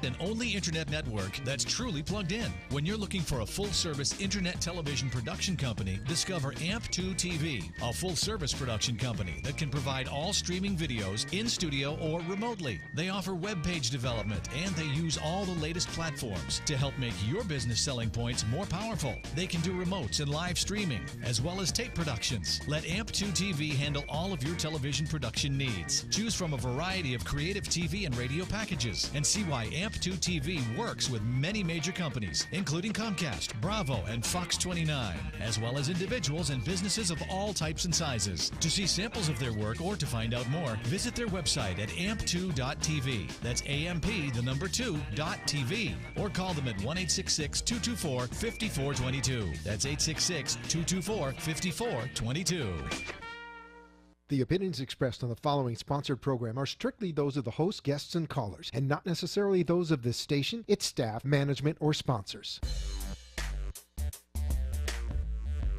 An only internet network that's truly plugged in. When you're looking for a full-service internet television production company, discover AMP2 TV, a full-service production company that can provide all streaming videos in studio or remotely. They offer web page development, and they use all the latest platforms to help make your business selling points more powerful. They can do remotes and live streaming, as well as tape productions. Let AMP2 TV handle all of your television production needs. Choose from a variety of creative TV and radio packages, and see why AMP2 TV works with many major companies, including Comcast, Bravo, and Fox 29, as well as individuals and businesses of all types and sizes. To see samples of their work or to find out more, visit their website at amp2.tv. That's AMP, the number 2.tv. Or call them at 1-866-224-5422. That's 866-224-5422. The opinions expressed on the following sponsored program are strictly those of the host, guests, and callers, and not necessarily those of this station, its staff, management, or sponsors.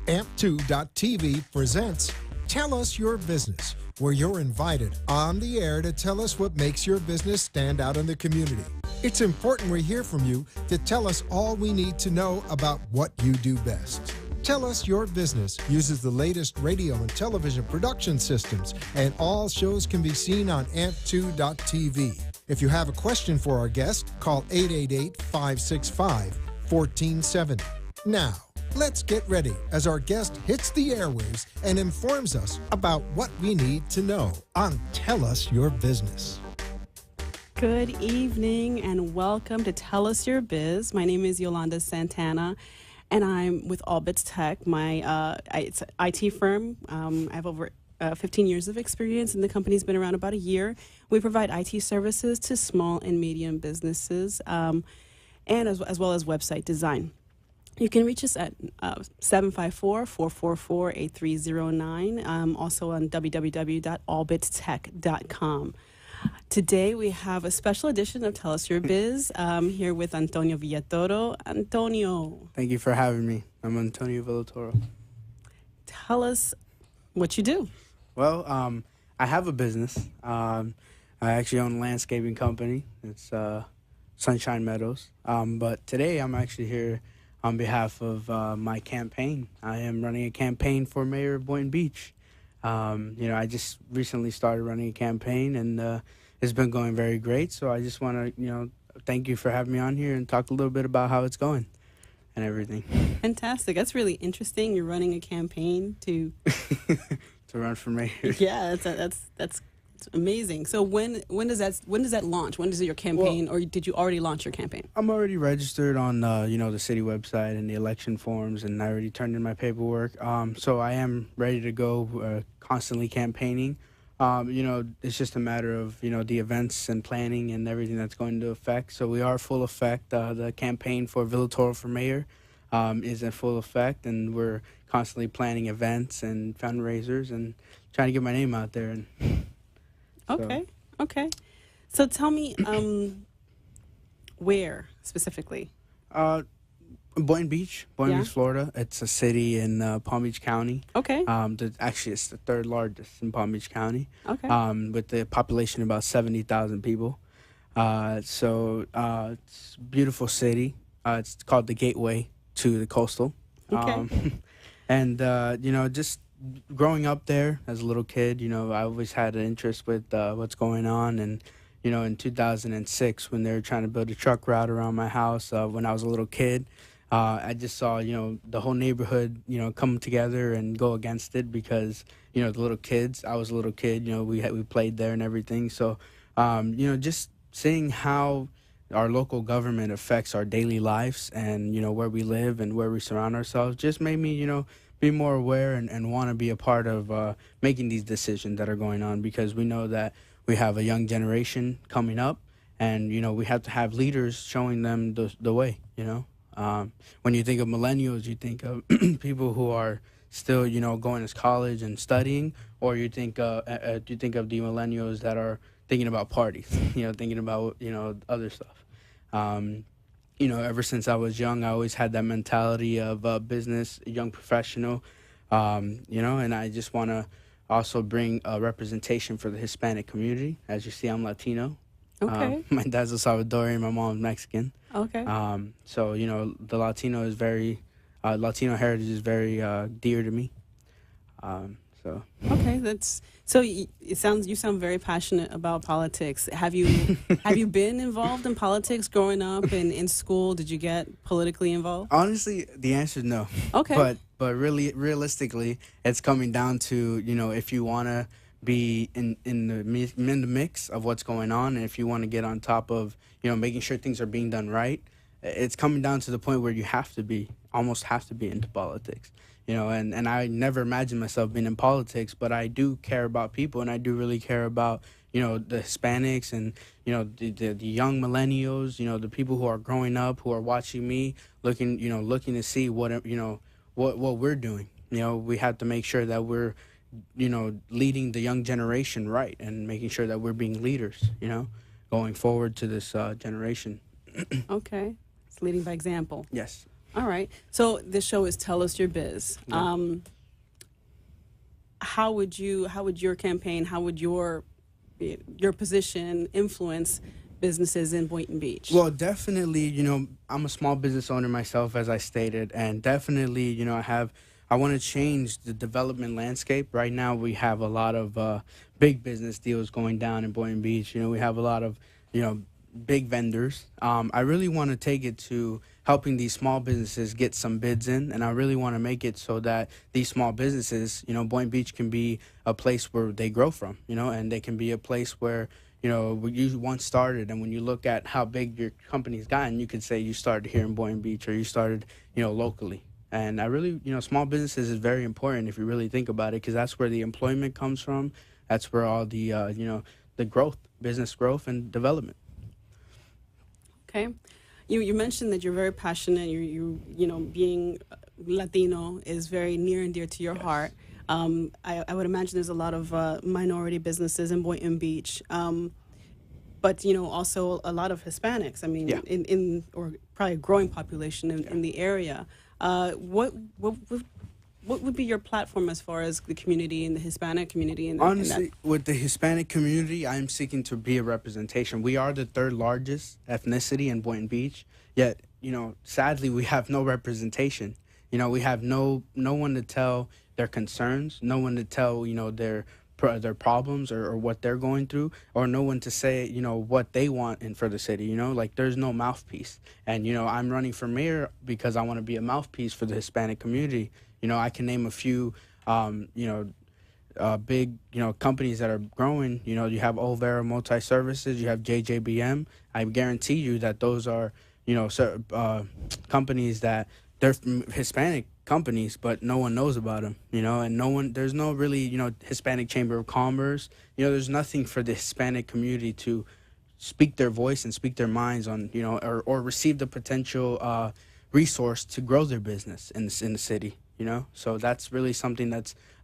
AMP2.tv presents Tell Us Your Business, where you're invited on the air to tell us what makes your business stand out in the community. It's important we hear from you to tell us all we need to know about what you do best. Tell Us Your Business uses the latest radio and television production systems, and all shows can be seen on amp2.tv. If you have a question for our guest, call 888-565-1470. Now, let's get ready as our guest hits the airwaves and informs us about what we need to know on Tell Us Your Business. Good evening and welcome to Tell Us Your Biz. My name is Yolanda Santana, and I'm with withthe. It's an IT firm. I have over 15 years of experience, and the company's been around about a year. We provide IT services to small and medium businesses, and as well as website design. You can reach us at 754-444-8309, also on www.allbitstech.com. Today we have a special edition of Tell Us Your Biz here with Antonio Villatoro. Antonio. Thank you for having me. I'm Antonio Villatoro. Tell us what you do. Well, I have a business. I actually own a landscaping company. It's Sunshine Meadows. But today I'm actually here on behalf of my campaign. I am running a campaign for Mayor of Boynton Beach. I just recently started running a campaign, and it's been going very great. So I just want to, thank you for having me on here and talk a little bit about how it's going and everything. Fantastic. That's really interesting. You're running a campaign to to run for mayor. Yeah, that's amazing. So when does that launch? When does your campaign, or did you already launch your campaign? I'm already registered on the city website and the election forms, and I already turned in my paperwork. So I am ready to go, constantly campaigning. It's just a matter of the events and planning and everything that's going to affect. So we are full effect. The campaign for Villatoro for mayor is in full effect, and we're constantly planning events and fundraisers and trying to get my name out there. And Okay. So tell me, where specifically? Boynton Beach, Florida. It's a city in Palm Beach County. Okay. Actually, it's the third largest in Palm Beach County. Okay. With the population of about 70,000 people. It's a beautiful city. It's called the Gateway to the Coastal. Okay. Just growing up there as a little kid, I always had an interest with what's going on. And, in 2006, when they were trying to build a truck route around my house, when I was a little kid, I just saw, the whole neighborhood, come together and go against it because, the little kids, I was a little kid, we played there and everything. So, just seeing how our local government affects our daily lives and, where we live and where we surround ourselves just made me, be more aware and want to be a part of making these decisions that are going on, because we know that we have a young generation coming up, and, we have to have leaders showing them the way, When you think of millennials, you think of people who are still, going to college and studying, or you think of the millennials that are thinking about parties, thinking about, other stuff. Ever since I was young, I always had that mentality of business, a young professional, and I just want to also bring a representation for the Hispanic community. As you see, I'm Latino. Okay. My dad's a Salvadorian, my mom's Mexican. Okay. So, the Latino heritage is very dear to me. So. Okay, you sound very passionate about politics. Have you been involved in politics growing up and in school? Did you get politically involved? Honestly, the answer is no. Okay. But really, realistically, it's coming down to, if you want to be in the mix of what's going on, and if you want to get on top of, making sure things are being done right, it's coming down to the point where you almost have to be into politics. And I never imagined myself being in politics, but I do care about people, and I do really care about, the Hispanics and, the young millennials, the people who are growing up, who are watching me, looking to see what we're doing. We have to make sure that we're, leading the young generation right, and making sure that we're being leaders, going forward to this generation. Okay. It's leading by example. Yes. All right. So this show is Tell Us Your Biz. Yeah. How would your campaign, how would your position influence businesses in Boynton Beach? Well, definitely, I'm a small business owner myself, as I stated, and definitely, I want to change the development landscape. Right now, we have a lot of big business deals going down in Boynton Beach. We have a lot of, big vendors. I really want to take it to helping these small businesses get some bids in, and I really want to make it so that these small businesses, Boynton Beach can be a place where they grow from, and they can be a place where, you once started, and when you look at how big your company's gotten, you could say you started here in Boynton Beach, or you started, locally. And I really, small businesses is very important if you really think about it, because that's where the employment comes from. That's where all the, the growth, business growth and development. Okay. You mentioned that you're very passionate. Being Latino is very near and dear to your heart. I would imagine there's a lot of minority businesses in Boynton Beach, but also a lot of Hispanics. I mean, yeah. Or probably a growing population in the area. What would be your platform as far as the community and the Hispanic community? Honestly, with the Hispanic community, I'm seeking to be a representation. We are the third largest ethnicity in Boynton Beach, yet, sadly, we have no representation. We have no one to tell their concerns, no one to tell, their problems or what they're going through, or no one to say, what they want for the city, like there's no mouthpiece. And, I'm running for mayor because I want to be a mouthpiece for the Hispanic community. I can name a few, big, companies that are growing. You have Olvera Multi-Services, you have JJBM. I guarantee you that those are, companies that they're Hispanic companies, but no one knows about them, and there's no really, Hispanic Chamber of Commerce. There's nothing for the Hispanic community to speak their voice and speak their minds on, or receive the potential resource to grow their business in the city. So that's really something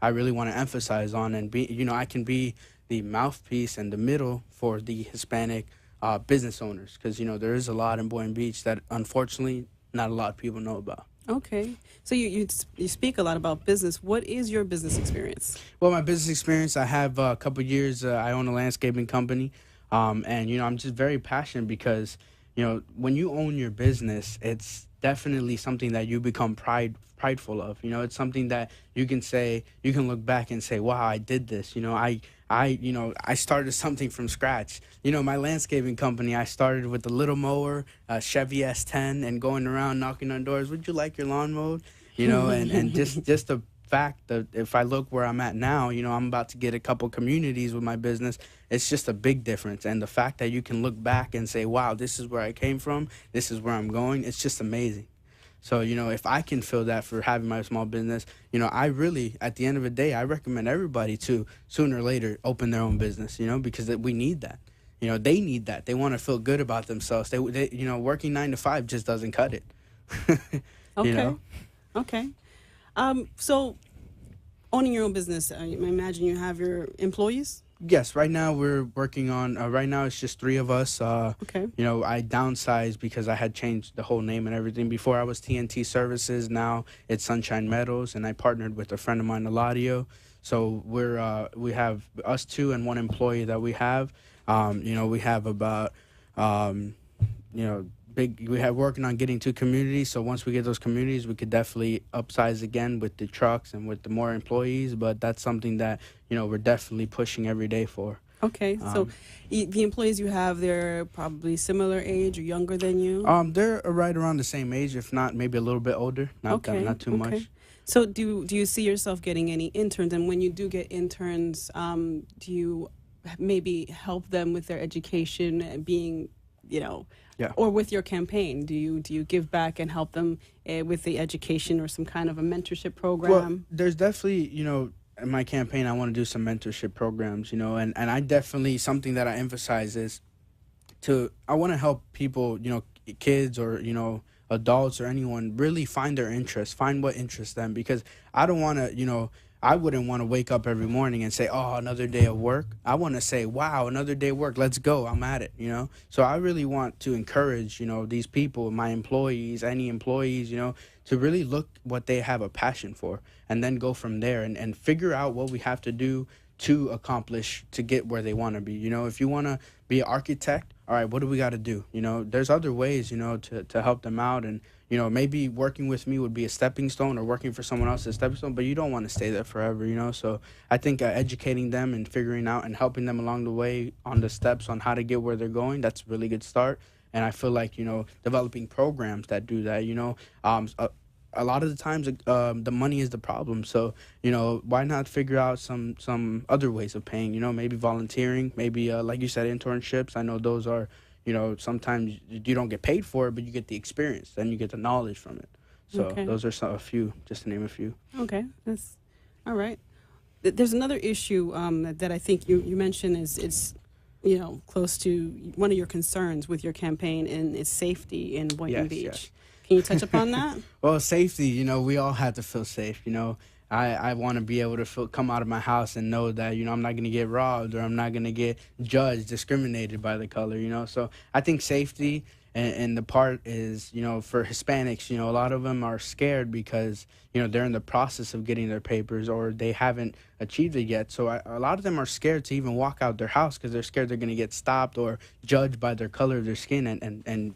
I really want to emphasize on, and be, I can be the mouthpiece and the middle for the Hispanic business owners, because, there is a lot in Boynton Beach that unfortunately not a lot of people know about. Okay. So you speak a lot about business. What is your business experience? Well, my business experience, I have a couple years, I own a landscaping company, and, I'm just very passionate because, when you own your business, it's definitely something that you become prideful of. It's something that you can look back and say, wow, I did this. I started something from scratch. My landscaping company, I started with a little mower, a Chevy S10, and going around knocking on doors. Would you like your lawn mowed? And just the fact that if I look where I'm at now, I'm about to get a couple communities with my business. It's just a big difference. And the fact that you can look back and say, wow, this is where I came from, this is where I'm going, it's just amazing. So, if I can feel that for having my small business, I really, at the end of the day, I recommend everybody to sooner or later open their own business, because we need that. They need that. They want to feel good about themselves. They working 9 to 5 just doesn't cut it. Okay. Okay. So owning your own business, I imagine you have your employees? Yes, right now we're working on, right now it's just 3 of us. Okay. I downsized because I had changed the whole name and everything. Before I was TNT Services, now it's Sunshine Metals, and I partnered with a friend of mine, Eladio. So we have us 2 and 1 employee that we have. We have about, we have working on getting 2 communities. So once we get those communities, we could definitely upsize again with the trucks and with the more employees. But that's something that, we're definitely pushing every day for. Okay, so the employees you have, they're probably similar age or younger than you? They're right around the same age, if not maybe a little bit older. Not too much. So do you see yourself getting any interns? And when you do get interns, do you maybe help them with their education, being, or with your campaign? Do you give back and help them with the education or some kind of a mentorship program? Well, there's definitely, in my campaign, I want to do some mentorship programs, and I definitely, something that I emphasize is I want to help people, kids or, adults or anyone really find their interests, find what interests them, because I don't want to, I wouldn't want to wake up every morning and say, oh, another day of work. I want to say, wow, another day of work. Let's go. I'm at it, So I really want to encourage, these people, my employees, any employees, to really look what they have a passion for and then go from there and figure out what we have to do to accomplish, to get where they want to be. If you want to be an architect, all right, what do we got to do? There's other ways, to help them out. And, maybe working with me would be a stepping stone, or working for someone else is a stepping stone, but you don't want to stay there forever, So I think educating them and figuring out and helping them along the way on the steps on how to get where they're going, that's a really good start. And I feel like, developing programs that do that, a lot of the times the money is the problem. So, why not figure out some other ways of paying, maybe volunteering, maybe like you said, internships. I know those are, sometimes you don't get paid for it, but you get the experience and you get the knowledge from it. So those are a few, just to name a few. Okay, that's all right. There's another issue that I think you mentioned is close to one of your concerns with your campaign, and is safety in Boynton Beach. Yes. Can you touch upon that? Well, safety, we all have to feel safe. I want to be able to come out of my house and know that, I'm not going to get robbed, or I'm not going to get judged, discriminated by the color, So I think safety and the part is, for Hispanics, a lot of them are scared because, they're in the process of getting their papers, or they haven't achieved it yet. So a lot of them are scared to even walk out their house because they're scared they're going to get stopped or judged by their color of their skin and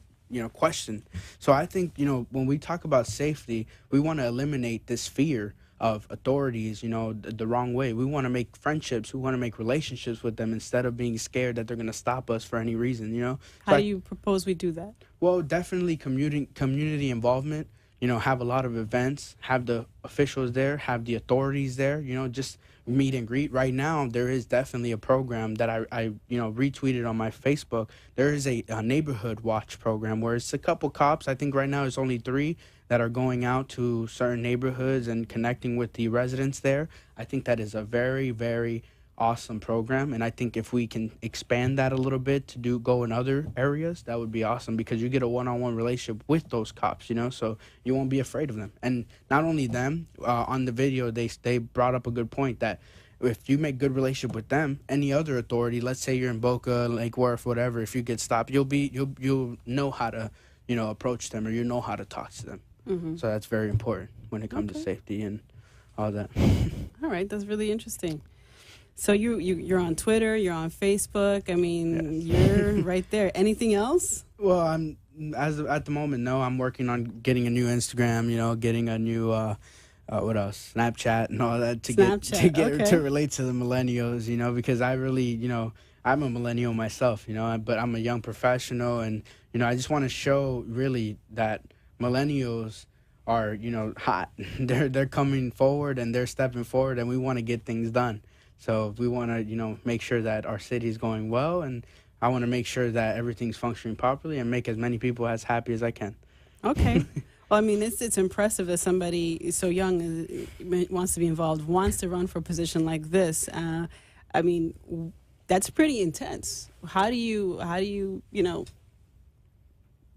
question. So I think, when we talk about safety, we want to eliminate this fear of authorities, the wrong way. We want to make friendships. We want to make relationships with them instead of being scared that they're going to stop us for any reason, How do you propose we do that? Well, definitely community involvement, have a lot of events, have the officials there, have the authorities there, just meet and greet. Right now, there is definitely a program that I retweeted on my Facebook. There is a neighborhood watch program where it's a couple cops. I think right now it's only 3 that are going out to certain neighborhoods and connecting with the residents there. I think that is a very, very awesome program, and I think if we can expand that a little bit to go in other areas, that would be awesome, because you get a one-on-one relationship with those cops, so you won't be afraid of them. And not only them, on the video they brought up a good point that if you make good relationship with them, any other authority, let's say you're in Boca, Lake Worth, whatever, if you get stopped, you'll know how to approach them, or you know how to talk to them. Mm-hmm. So that's very important when it comes to safety and all that. All right, that's really interesting. So you're on Twitter, you're on Facebook. I mean, yes. You're right there. Anything else? Well, at the moment, no. I'm working on getting a new Instagram. Getting a new what else? Snapchat and all that to relate to the millennials. Because I really, I'm a millennial myself. But I'm a young professional, and I just want to show really that millennials are hot. They're coming forward and they're stepping forward, and we want to get things done. So we want to, make sure that our city is going well, and I want to make sure that everything's functioning properly and make as many people as happy as I can. Okay. Well, I mean, it's impressive that somebody so young wants to be involved, wants to run for a position like this. I mean, that's pretty intense. How do you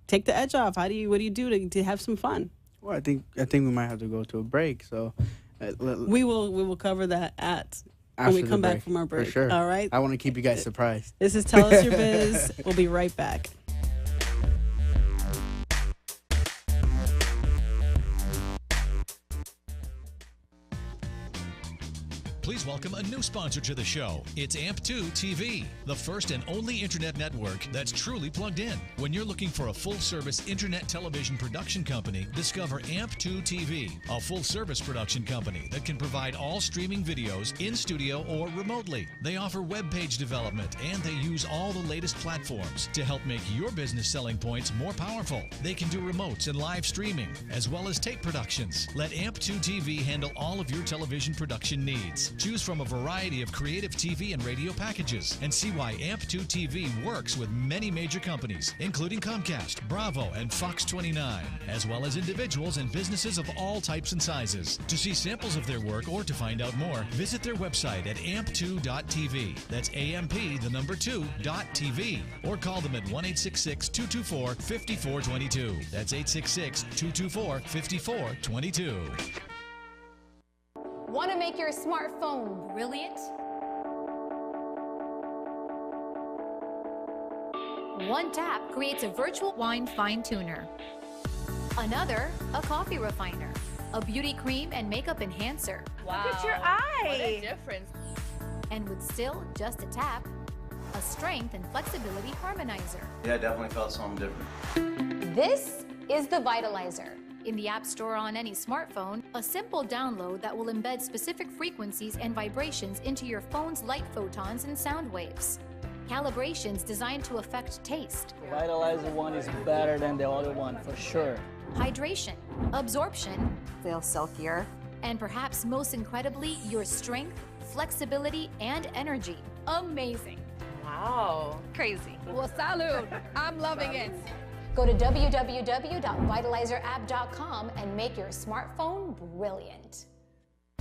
take the edge off? What do you do to have some fun? Well, I think we might have to go to a break. So we will cover that when we come back from our break. For sure. All right. I want to keep you guys surprised. This is Tell Us Your Biz. We'll be right back. Please welcome a new sponsor to the show. It's AMP2 TV, the first and only internet network that's truly plugged in. When you're looking for a full-service internet television production company, discover AMP2 TV, a full-service production company that can provide all streaming videos in studio or remotely. They offer web page development, and they use all the latest platforms to help make your business selling points more powerful. They can do remotes and live streaming, as well as tape productions. Let AMP2 TV handle all of your television production needs. Choose from a variety of creative TV and radio packages and see why AMP2 TV works with many major companies, including Comcast, Bravo, and Fox 29, as well as individuals and businesses of all types and sizes. To see samples of their work or to find out more, visit their website at amp2.tv. That's AMP2.tv. Or call them at 1-866-224-5422. That's 866-224-5422. Want to make your smartphone brilliant? One tap creates a virtual wine fine tuner. Another, a coffee refiner. A beauty cream and makeup enhancer. Wow. Look at your eye. What a difference. And with still just a tap, a strength and flexibility harmonizer. Yeah, I definitely felt something different. This is the Vitalizer. In the App Store on any smartphone, a simple download that will embed specific frequencies and vibrations into your phone's light photons and sound waves. Calibrations designed to affect taste. The Vitalizer one is better than the other one, for sure. Hydration, absorption, feel silkier, and perhaps most incredibly, your strength, flexibility, and energy. Amazing. Wow. Crazy. Well, salud. I'm loving it. Go to www.vitalizerapp.com and make your smartphone brilliant.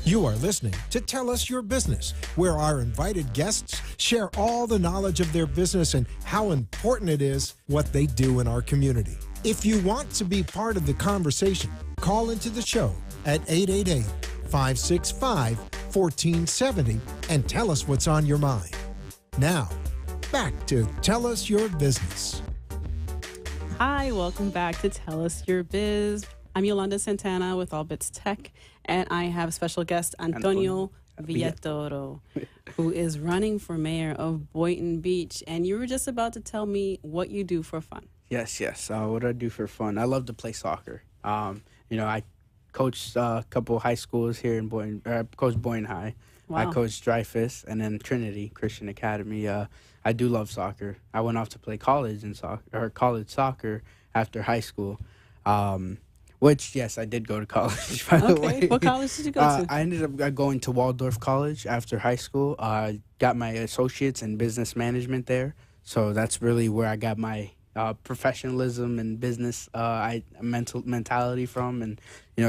You are listening to Tell Us Your Business, where our invited guests share all the knowledge of their business and how important it is what they do in our community. If you want to be part of the conversation, call into the show at 888-565-1470 and tell us what's on your mind. Now, back to Tell Us Your Business. Hi, welcome back to Tell Us Your Biz. I'm Yolanda Santana with withthe Tech, and I have special guest Antonio Villatoro, who is running for mayor of Boynton Beach. And you were just about to tell me what you do for fun. Yes. What I do for fun. I love to play soccer. I coached a couple high schools here in Boynton. I coached Boynton High. Wow. I coached Dreyfus and then Trinity Christian Academy. I do love soccer. I went off to play college soccer after high school. Which, yes, I did go to college, by the way. What college did you go to? I ended up going to Waldorf College after high school. I got my associates in business management there. So that's really where I got my professionalism and business mentality from, and,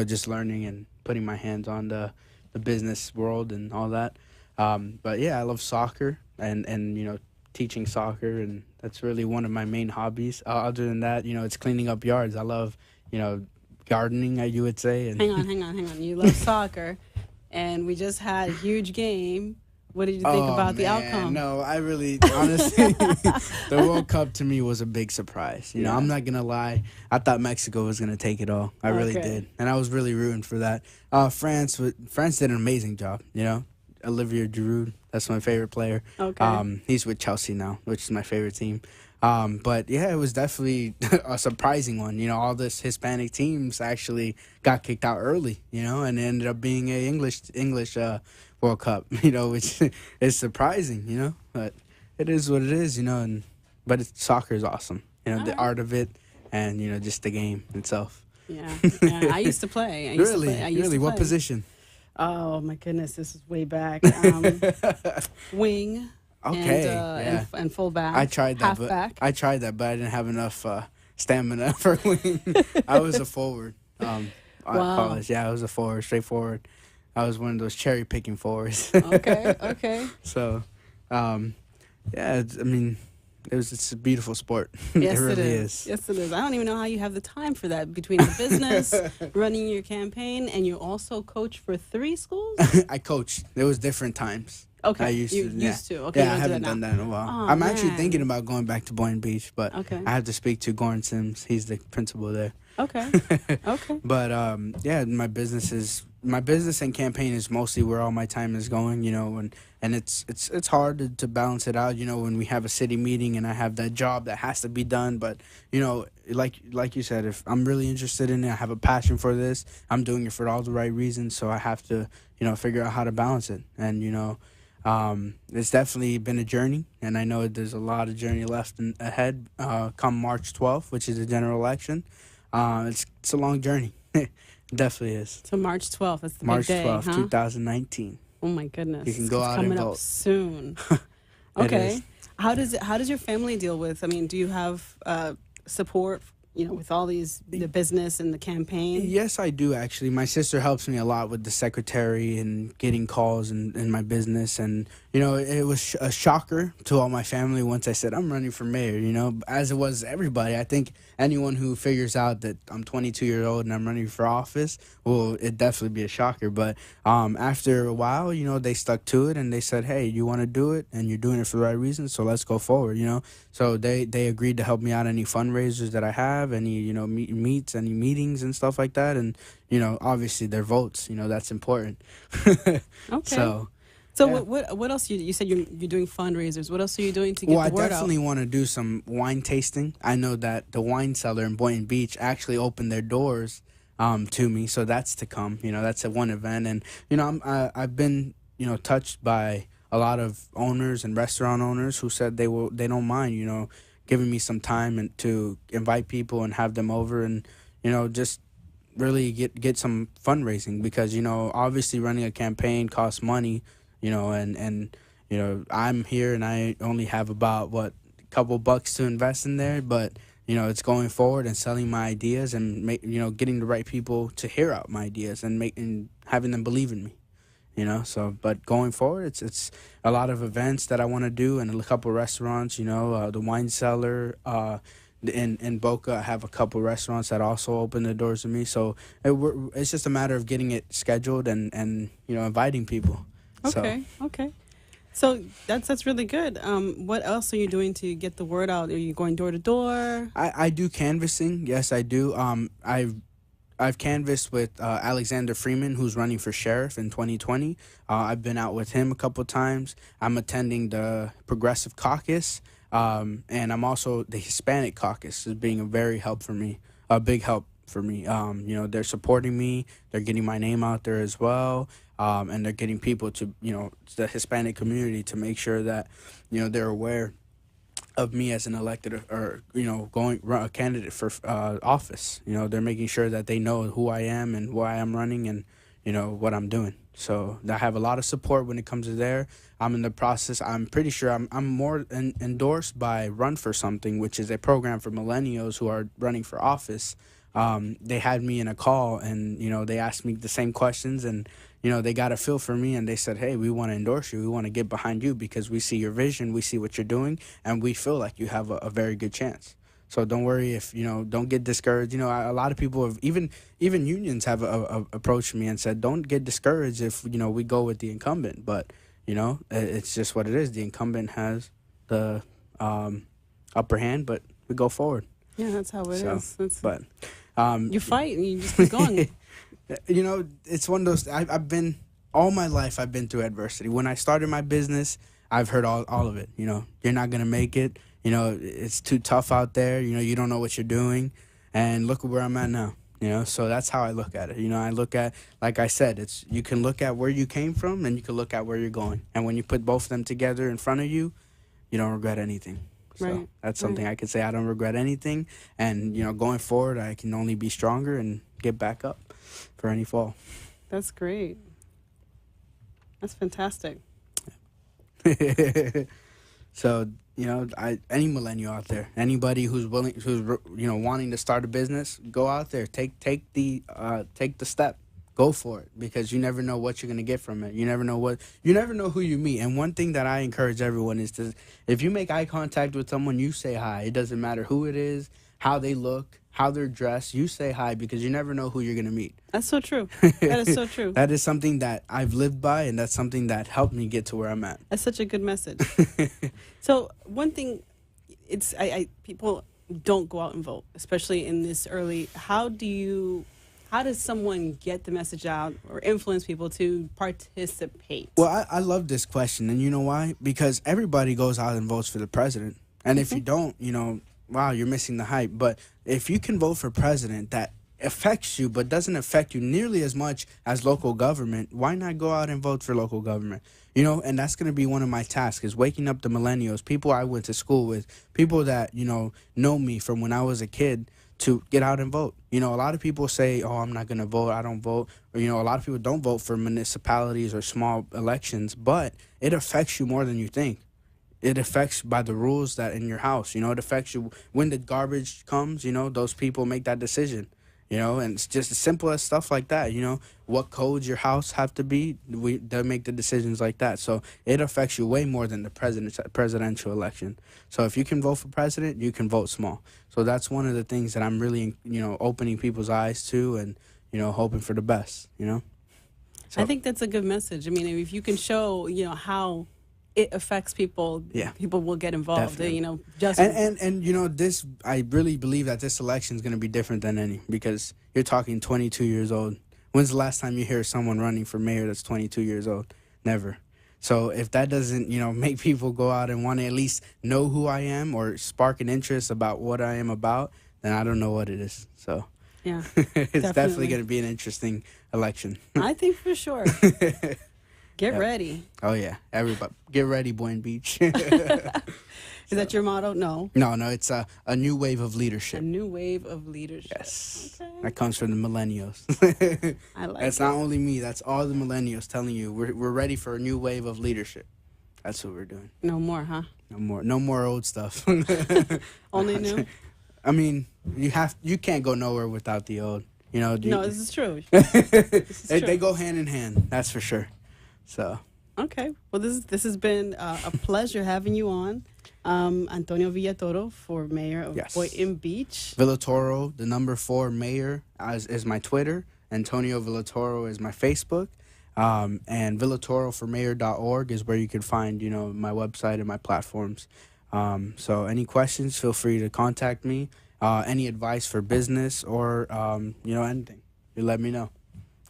just learning and putting my hands on the business world and all that. But, yeah, I love soccer and teaching soccer, and that's really one of my main hobbies. Other than that, it's cleaning up yards. I love, gardening, you would say. And Hang on. You love soccer, and we just had a huge game. What did you think about the outcome? No, I really, honestly, the World Cup to me was a big surprise. I'm not going to lie. I thought Mexico was going to take it all. I really did. And I was really rooting for that. France did an amazing job, Olivier Giroud, that's my favorite player. Okay. He's with Chelsea now, which is my favorite team. But yeah, it was definitely a surprising one. All this Hispanic teams actually got kicked out early, and it ended up being a English World Cup, which is surprising, but it is what it is, but soccer is awesome, the art of it and, just the game itself. Yeah. I used to play. Really? What position? Oh, my goodness. This is way back. Wing. Okay. And fullback. I tried that, halfback. but I didn't have enough stamina for wing. I was a forward. College. Yeah, I was a forward, straight forward. I was one of those cherry picking forwards. Okay. So, it's a beautiful sport. Yes, it really is. Yes, it is. I don't even know how you have the time for that between the business, running your campaign, and you also coach for 3 schools? I coached. There was different times. Okay. I used to. Okay. Yeah, I haven't done that in a while. Oh, I'm actually man. thinking about going back to Boynton Beach, but I have to speak to Goran Sims. He's the principal there. Okay. But, my business is my business and campaign is mostly where all my time is going, you know, and it's hard to balance it out, you know, when we have a city meeting and I have that job that has to be done. But, you know, like you said, if I'm really interested in it, I have a passion for this, I'm doing it for all the right reasons, so I have to, you know, figure out how to balance it. And, you know, it's definitely been a journey, and I know there's a lot of journey left ahead come March 12th, which is the general election. It's a long journey. It definitely is. So March 12th, that's the March big day, 12th, huh? 2019. Oh my goodness. You can go It's out coming and up vote. soon. It Okay. is. How does your family deal with, I mean, do you have support, you know, with all the business and the campaign? Yes, I do, actually. My sister helps me a lot with the secretary and getting calls in my business. And, you know, it was a shocker to all my family once I said, I'm running for mayor, you know, as it was everybody. I think anyone who figures out that I'm 22 years old and I'm running for office, well, it'd definitely be a shocker. But after a while, you know, they stuck to it and they said, hey, you want to do it and you're doing it for the right reasons, so let's go forward, you know. So they agreed to help me out any fundraisers that I have, any, you know, meets, any meetings and stuff like that. And, you know, obviously their votes, you know, that's important. Okay. So So yeah. what else you said you're doing fundraisers? What else are you doing to get the word out? Well, I definitely want to do some wine tasting. I know that the wine cellar in Boyton Beach actually opened their doors to me, so that's to come. You know, that's a one event, and you know, I've been, you know, touched by a lot of owners and restaurant owners who said they don't mind, you know, giving me some time and to invite people and have them over, and you know, just really get some fundraising, because you know, obviously running a campaign costs money. You know, and you know, I'm here and I only have about a couple bucks to invest in there, but you know, it's going forward and selling my ideas and you know, getting the right people to hear out my ideas and having them believe in me. You know, so but going forward, it's a lot of events that I want to do and a couple restaurants. You know, the wine cellar. In Boca, I have a couple restaurants that also open the doors to me. So it's just a matter of getting it scheduled and you know, inviting people. Okay, okay. So that's really good. What else are you doing to get the word out? Are you going door to door? I do canvassing. Yes, I do. I've canvassed with Alexander Freeman, who's running for sheriff in 2020. I've been out with him a couple times. I'm attending the Progressive Caucus, and I'm also the Hispanic Caucus is being a big help for me. You know, they're supporting me. They're getting my name out there as well. And they're getting people to, you know, the Hispanic community to make sure that, you know, they're aware of me as an elected or you know, a candidate for office. You know, they're making sure that they know who I am and why I'm running and, you know, what I'm doing. So I have a lot of support when it comes to there. I'm in the process. I'm pretty sure I'm more endorsed by Run for Something, which is a program for millennials who are running for office. They had me in a call and, you know, they asked me the same questions and, you know, they got a feel for me and they said, hey, we want to endorse you. We want to get behind you because we see your vision. We see what you're doing and we feel like you have a very good chance. So don't worry if, you know, don't get discouraged. You know, a lot of people have, even unions have approached me and said, don't get discouraged if, you know, we go with the incumbent. But, you know, it's just what it is. The incumbent has the upper hand, but we go forward. Yeah, that's how it is. But you fight and you just keep going. You know, it's one of those. I've been all my life. I've been through adversity. When I started my business, I've heard all of it. You know, you're not gonna make it. You know, it's too tough out there. You know, you don't know what you're doing. And look at where I'm at now. You know, so that's how I look at it. You know, I look at, like I said, it's you can look at where you came from and you can look at where you're going. And when you put both of them together in front of you, you don't regret anything. So right. That's something I could say. I don't regret anything. And, you know, going forward, I can only be stronger and get back up for any fall. That's great. That's fantastic. So, you know, any millennial out there, anybody who's willing, who's, you know, wanting to start a business, go out there, take the step. Go for it, because you never know what you're going to get from it. You never know who you meet. And one thing that I encourage everyone is to, if you make eye contact with someone, you say hi. It doesn't matter who it is, how they look, how they're dressed. You say hi, because you never know who you're going to meet. That's so true. That is so true. That is something that I've lived by, and that's something that helped me get to where I'm at. That's such a good message. So one thing, people don't go out and vote, especially in this early. How do you How does someone get the message out or influence people to participate? Well, I love this question, and you know why? Because everybody goes out and votes for the president. And if you don't, wow, you're missing the hype. But if you can vote for president that affects you but doesn't affect you nearly as much as local government, why not go out and vote for local government? And that's going to be one of my tasks, is waking up the millennials, people I went to school with, people that, know me from when I was a kid, to get out and vote. A lot of people say, oh, I'm not going to vote, I don't vote. Or, a lot of people don't vote for municipalities or small elections, but it affects you more than you think. It affects by the rules that in your house, it affects you when the garbage comes, those people make that decision, and it's just as simple as stuff like that, what codes your house have to be, they make the decisions like that. So it affects you way more than the presidential election. So if you can vote for president, you can vote small. So that's one of the things that I'm really, opening people's eyes to, and, hoping for the best, So. I think that's a good message. I mean, if you can show, how it affects people, people will get involved. Definitely. Just and this, I really believe that this election is going to be different than any, because you're talking 22 years old. When's the last time you hear someone running for mayor that's 22 years old? Never. So if that doesn't, make people go out and want to at least know who I am or spark an interest about what I am about, then I don't know what it is. So yeah, it's definitely going to be an interesting election. I think for sure. Get ready. Oh, yeah. Everybody, get ready, Boyton Beadch. Is that your motto? No. No, it's a new wave of leadership. A new wave of leadership. Yes. Okay. That comes from the millennials. I like That's not only me. That's all the millennials telling you we're ready for a new wave of leadership. That's what we're doing. No more, huh? No more old stuff. Only new? I mean, you can't go nowhere without the old. No, this is true. They go hand in hand. That's for sure. So. Okay. Well, this has been a pleasure having you on. Antonio Villatoro for mayor of Boyton Beach. Villatoro, the number 4 mayor, is my Twitter. Antonio Villatoro is my Facebook. And villatoroformayor.org is where you can find, my website and my platforms. So any questions, feel free to contact me. Any advice for business or, anything, you let me know.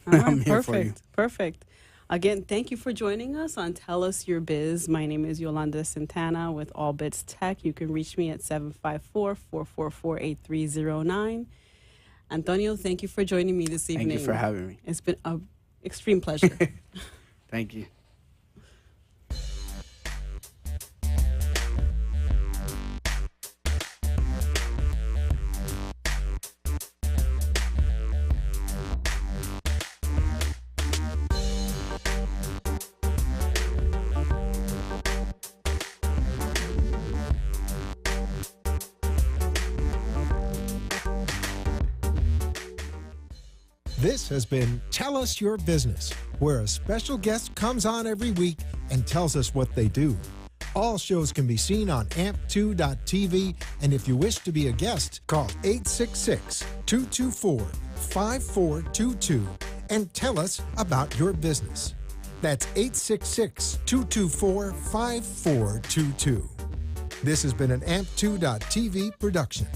All right, I'm here for you. Perfect. Again, thank you for joining us on Tell Us Your Biz. My name is Yolanda Santana with All Bits Tech. You can reach me at 754-444-8309. Antonio, thank you for joining me this evening. Thank you for having me. It's been an extreme pleasure. Thank you. This has been Tell Us Your Business, where a special guest comes on every week and tells us what they do. All shows can be seen on amp2.tv, and if you wish to be a guest, call 866-224-5422 and tell us about your business. That's 866-224-5422. This has been an amp2.tv production.